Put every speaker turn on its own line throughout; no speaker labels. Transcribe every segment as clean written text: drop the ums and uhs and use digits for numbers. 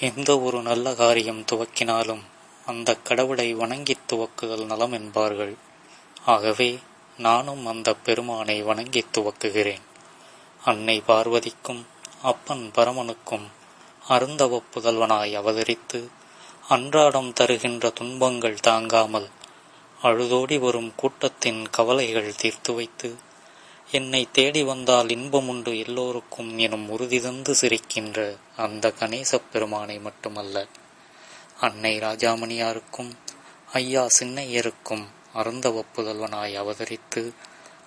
எந்த ஒரு நல்ல காரியம் துவக்கினாலும் அந்தக் கடவுளை வணங்கித் துவக்குதல் நலம் என்பார்கள். ஆகவே நானும் அந்தப் பெருமானை வணங்கித் துவக்குகிறேன். அன்னை பார்வதிக்கும் அப்பன் பரமனுக்கும் அருந்தவப் புதல்வனாய் அவதரித்து அன்றாடம் தருகின்ற துன்பங்கள் தாங்காமல் அழுதோடி வரும் கூட்டத்தின் கவலைகள் தீர்த்து வைத்து என்னை தேடி வந்தால் இன்பமுண்டு எல்லோருக்கும் எனும் உறுதி தந்து சிரிக்கின்ற அந்த கணேசப் பெருமானை மட்டுமல்ல, அன்னை ராஜாமணியாருக்கும் ஐயா சின்னையருக்கும் அருந்தவப் புதல்வனாய் அவதரித்து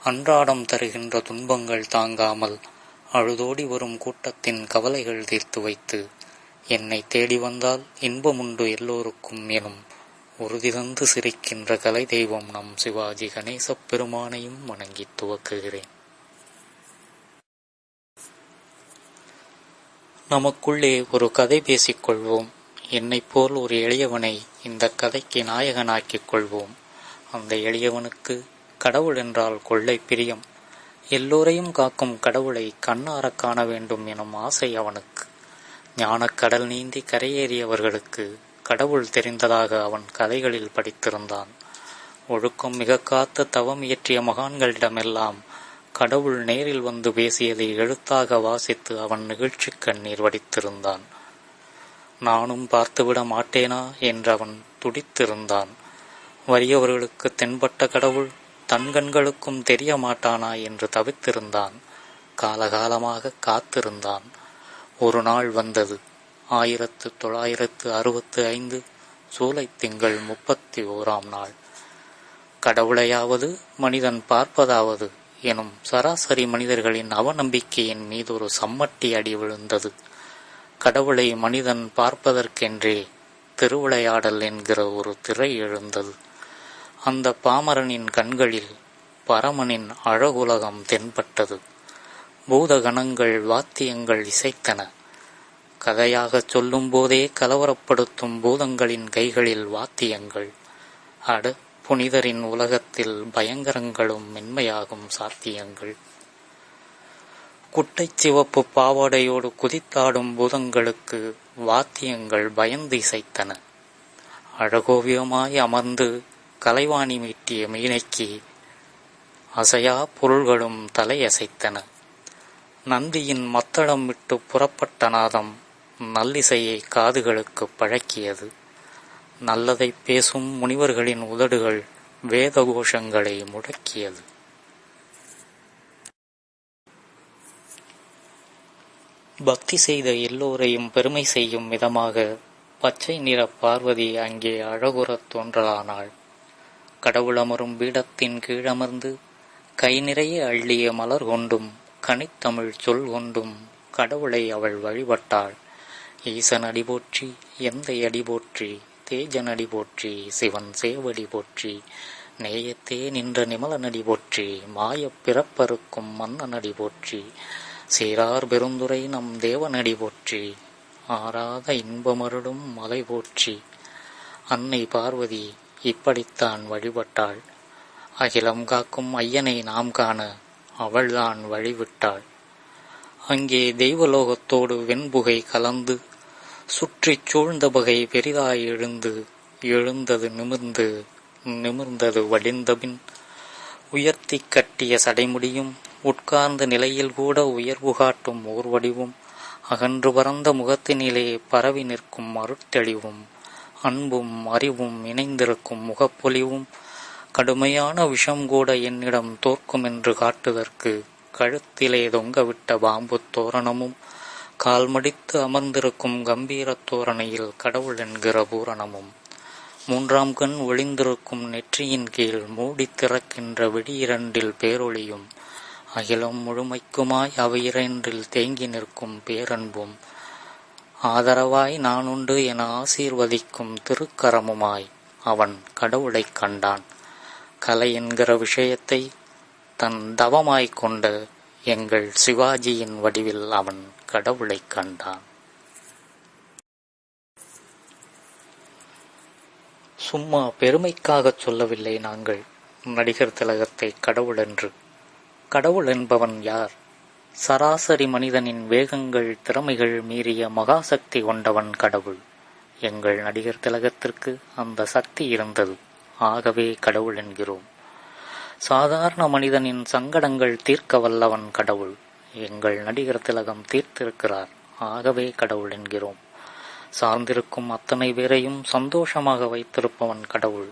அன்றாடம் தருகின்ற துன்பங்கள் தாங்காமல் அழுதோடி வரும் கூட்டத்தின் கவலைகள் தீர்த்து வைத்து என்னை தேடி வந்தால் இன்பமுண்டு எல்லோருக்கும் எனும் உறுதி தந்து சிரிக்கின்ற கலை தெய்வம் நம் சிவாஜி கணேசப் பெருமானையும் வணங்கித் துவக்குகிறேன். நமக்குள்ளே ஒரு கதை பேசிக்கொள்வோம். என்னைப் போல் ஒரு எளியவனை இந்த கதைக்கு நாயகனாக்கிக் கொள்வோம். அந்த எளியவனுக்கு கடவுள் என்றால் கொள்ளை பிரியம். எல்லோரையும் காக்கும் கடவுளை கண்ணார காண வேண்டும் எனும் ஆசை அவனுக்கு. ஞானக் கடல் நீந்தி கரையேறியவர்களுக்கு கடவுள் தெரிந்ததாக அவன் கதைகளில் படித்திருந்தான். ஒழுக்கம் மிக காத்து தவம் இயற்றிய மகான்களிடமெல்லாம் கடவுள் நேரில் வந்து பேசியதை எழுத்தாக வாசித்து அவன் நிகழ்ச்சி கண்ணீர் வடித்திருந்தான். நானும் பார்த்துவிட மாட்டேனா என்று அவன் துடித்திருந்தான். வறியவர்களுக்கு தென்பட்ட கடவுள் தன் கண்களுக்கும் தெரிய மாட்டானா என்று தவித்திருந்தான். காலகாலமாக காத்திருந்தான். ஒரு நாள் வந்தது. 1965 சூலை திங்கள் 31ஆம் நாள். கடவுளையாவது மனிதன் பார்ப்பதாவது எனும் சராசரி மனிதர்களின் அவநம்பிக்கையின் மீது ஒரு சம்மட்டி அடி விழுந்தது. கடவுளை மனிதன் பார்ப்பதற்கென்றே திருவிளையாடல் என்கிற ஒரு திரை எழுந்தது. அந்த பாமரனின் கண்களில் பரமனின் அழகுலகம் தென்பட்டது. பூதகணங்கள் வாத்தியங்கள் இசைத்தன. கதையாகச் சொல்லும் போதே கலவரப்படுத்தும் பூதங்களின் கைகளில் வாத்தியங்கள். புனிதரின் உலகத்தில் பயங்கரங்களும் மென்மையாகும் சாத்தியங்கள். குட்டை சிவப்பு பாவாடையோடு குதித்தாடும் பூதங்களுக்கு வாத்தியங்கள் பயந்து இசைத்தன. அழகோவியமாய் அமர்ந்து கலைவாணி மீட்டிய மீனைக்கு அசையா பொருள்களும் தலையசைத்தன. நந்தியின் மத்தளம் விட்டு புறப்பட்ட நாதம் நல்லிசையை காதுகளுக்கு பழக்கியது. நல்லதை பேசும் முனிவர்களின் உதடுகள் வேத கோஷங்களை முழக்கியது. பக்தி செய்த எல்லோரையும் பெருமை செய்யும் விதமாக பச்சை நிற பார்வதி அங்கே அழகுறத் தோன்றலானாள். கடவுளமரும் பீடத்தின் கீழமர்ந்து கை நிறைய அள்ளிய மலர் கொண்டும் கனித்தமிழ் சொல் கொண்டும் கடவுளை அவள் வழிபட்டாள். ஈசன் அடி போற்றி, எந்தை அடி போற்றி, தேஜனடி போற்றி, சிவன் சேவடி போற்றி, நேயத்தே நின்ற நிமலனடி போற்றி, மாயப் பிறப்பறுக்கும் மன்னனடி போற்றி, சீரார் பெருந்துரை நம் தேவனடி போற்றி, ஆராத இன்பமருளும் மலை போற்றி. அன்னை பார்வதி இப்படித்தான் வழிபட்டாள். அகிலம் காக்கும் ஐயனை நாம் காண அவள்தான் வழிவிட்டாள். அங்கே தெய்வலோகத்தோடு வெண்புகை கலந்து சுற்றிச் சூழ்ந்த பகை பெரிதாய் எழுந்தது நிமிர்ந்து, நிமிர்ந்தது வடிந்தபின் உயர்த்தி கட்டிய சடைமுடியும் உட்கார்ந்த நிலையில் கூட உயர்வு காட்டும் ஓர் வடிவும் அகன்று பறந்த முகத்தினிலே பரவி நிற்கும் அருட்தெளிவும் அன்பும் அறிவும் இணைந்திருக்கும் முகப்பொலிவும் கடுமையான விஷம் கூட என்னிடம் தோற்கும் என்று காட்டுதற்கு கழுத்திலே தொங்கவிட்ட பாம்பு தோரணமும் கால்மடித்து அமர்ந்திருக்கும் கம்பீரத் தோரணையில் கடவுள் என்கிற பூரணமும் 3ஆம் கண் ஒளிந்திருக்கும் நெற்றியின் கீழ் மூடி திறக்கின்ற விடியிரண்டில் பேரொளியும் அகிலம் முழுமைக்குமாய் அவையிரண்டில் தேங்கி நிற்கும் பேரன்பும் ஆதரவாய் நானுண்டு என ஆசீர்வதிக்கும் திருக்கரமுமாய் அவன் கடவுளைக் கண்டான். கலை என்கிற விஷயத்தை தன் தவமாய்க் கொண்ட எங்கள் சிவாஜியின் வடிவில் அவன் கடவுளைக் கண்டான். சும்மா பெருமைக்காகச் சொல்லவில்லை நாங்கள் நடிகர் திலகத்தை கடவுள் என்று. கடவுள் என்பவன் யார்? சராசரி மனிதனின் வேகங்கள் திறமைகள் மீறிய மகாசக்தி கொண்டவன் கடவுள். எங்கள் நடிகர் திலகத்திற்கு அந்த சக்தி இருந்தது. ஆகவே கடவுள் என்கிறோம். சாதாரண மனிதனின் சங்கடங்கள் தீர்க்க வல்லவன் கடவுள். எங்கள் நடிகர் திலகம் தீர்த்திருக்கிறார். ஆகவே கடவுள் என்கிறோம். சார்ந்திருக்கும் அத்தனை பேரையும் சந்தோஷமாக வைத்திருப்பவன் கடவுள்.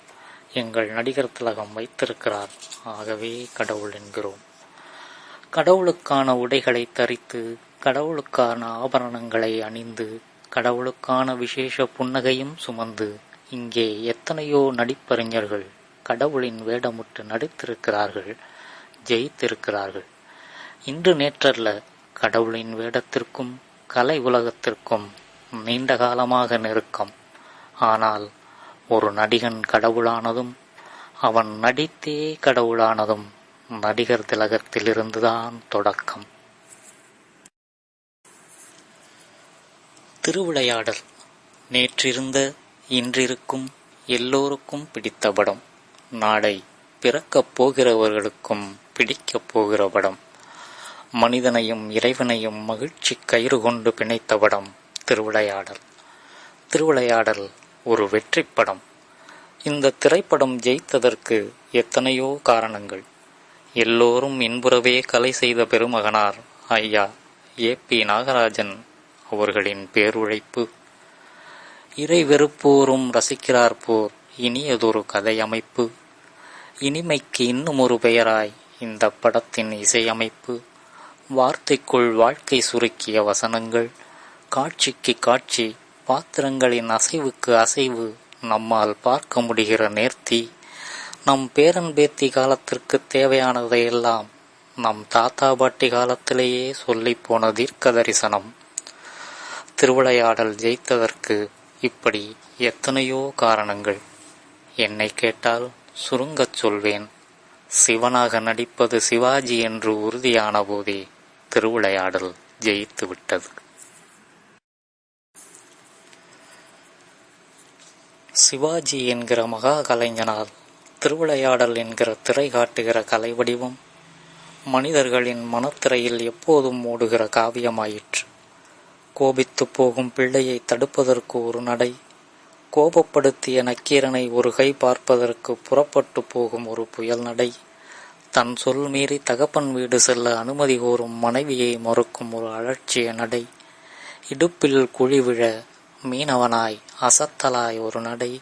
எங்கள் நடிகர் திலகம் வைத்திருக்கிறார். ஆகவே கடவுள் என்கிறோம். கடவுளுக்கான உடைகளை தரித்து, கடவுளுக்கான ஆபரணங்களை அணிந்து, கடவுளுக்கான விசேஷ புன்னகையும் சுமந்து இங்கே எத்தனையோ நடிப்பறிஞர்கள் கடவுளின் வேடமுட்டு நடித்திருக்கிறார்கள், ஜெயித்திருக்கிறார்கள். இன்று நேற்றல்ல, கடவுளின் வேடத்திற்கும் கலை உலகத்திற்கும் நீண்ட காலமாக நெருக்கம். ஆனால் ஒரு நடிகன் கடவுளானதும் அவன் நடித்தே கடவுளானதும் நடிகர் திலகத்திலிருந்துதான் தொடக்கம். திருவிளையாடல் நேற்றிருந்த இன்றிருக்கும் எல்லோருக்கும் பிடித்த படம். நாளை பிறக்கப் போகிறவர்களுக்கும் பிடிக்கப் போகிற படம். மனிதனையும் இறைவனையும் மகிழ்ச்சி கயிறு கொண்டு பிணைத்த படம் திருவிளையாடல். திருவிளையாடல் ஒரு வெற்றி படம். இந்த திரைப்படம் ஜெயித்ததற்கு எத்தனையோ காரணங்கள். எல்லோரும் இன்புறவே கலை செய்த பெருமகனார் ஐயா ஏ.பி. நாகராஜன் அவர்களின் பேருழைப்பு. இறை வெறுப்போரும் ரசிக்கிறார் போர் இனியதொரு கதையமைப்பு. இனிமைக்கு இன்னும் ஒரு பெயராய் இந்த படத்தின் இசையமைப்பு. வார்த்தைக்குள் வாழ்க்கை சுருக்கிய வசனங்கள், காட்சிக்கு காட்சி, பாத்திரங்களின் அசைவுக்கு அசைவு, நம்மால் பார்க்க முடிகிற நேர்த்தி. நம் பேரன் பேத்தி காலத்திற்கு தேவையானதையெல்லாம் நம் தாத்தா பாட்டி காலத்திலேயே சொல்லி போன தீர்க்க தரிசனம். திருவிளையாடல் ஜெயித்ததற்கு இப்படி எத்தனையோ காரணங்கள். என்னை கேட்டால் சுருங்கச் சொல்வேன். சிவனாக நடிப்பது சிவாஜி என்று உறுதியான போதே திருவிளையாடல் ஜெயித்து விட்டது. சிவாஜி என்கிற மகா கலைஞனால் திருவிளையாடல் என்கிற திரை காட்டுகிற கலை வடிவம் மனிதர்களின் மனத்திரையில் எப்போதும் ஓடுகிற காவியமாயிற்று. கோபித்து போகும் பிள்ளையை தடுப்பதற்கு ஒரு நடை, கோபப்படுத்திய நக்கீரனை ஒரு கை பார்ப்பதற்கு புறப்பட்டு போகும் ஒரு புயல் நடை, தன் சொல் மீறி தகப்பன் வீடு செல்ல அனுமதி கோரும் மனைவியை மறுக்கும் ஒரு அலட்சிய நடை, இடுப்பில் குழி விழ மீனவனாய் அசத்தலாய் ஒரு நடை,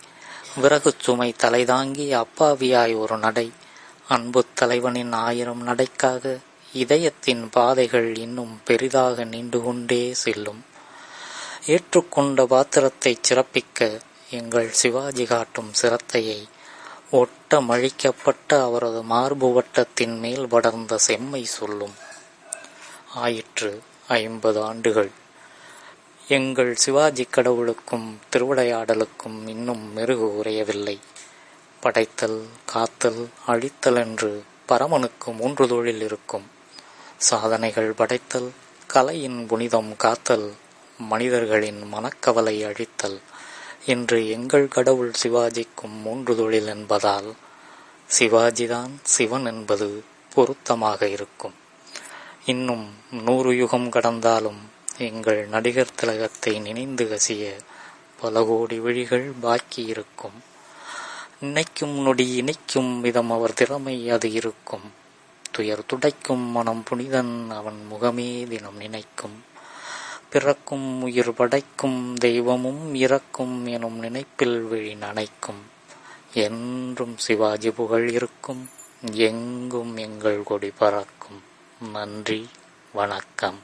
விறகு சுமை தலைதாங்கி அப்பாவியாய் ஒரு நடை, அன்பு தலைவனின் 1000 நடைக்காக இதயத்தின் பாதைகள் இன்னும் பெரிதாக நீண்டு கொண்டே செல்லும். ஏற்றுக்கொண்ட பாத்திரத்தை சிறப்பிக்க எங்கள் சிவாஜி காட்டும் சிரத்தையை ஒட்ட மழிக்கப்பட்ட அவரது மார்பு வட்டத்தின் மேல் படர்ந்த செம்மை சொல்லும். ஆயிற்று 50 ஆண்டுகள். எங்கள் சிவாஜி கடவுளுக்கும் திருவிளையாடலுக்கும் இன்னும் மெருகு உரையவில்லை. படைத்தல், காத்தல், அழித்தல் என்று பரமனுக்கு 3 தொழில் இருக்கும். சாதனைகள் படைத்தல், கலையின் புனிதம் காத்தல், மனிதர்களின் மனக்கவலை அழித்தல் என்று எங்கள் கடவுள் சிவாஜிக்கும் 3 தொழில் என்பதால் சிவாஜிதான் சிவன் என்பது பொருத்தமாக இருக்கும். இன்னும் 100 யுகம் கடந்தாலும் எங்கள் நடிகர் திலகத்தை நினைந்து கசிய பல கோடி விழிகள் பாக்கி இருக்கும். நினைக்கும் நொடி இணைக்கும் விதம் அவர் திறமை அது இருக்கும். துயர் துடைக்கும் மனம் புனிதன் அவன் முகமே தினம் நினைக்கும். பிறக்கும் உயிர் படைக்கும் தெய்வமும் இறக்கும் எனும் நினைப்பில் விழி நனைக்கும். என்றும் சிவாஜி புகழ் இருக்கும், எங்கும் எங்கள் கொடி பறக்கும். நன்றி, வணக்கம்.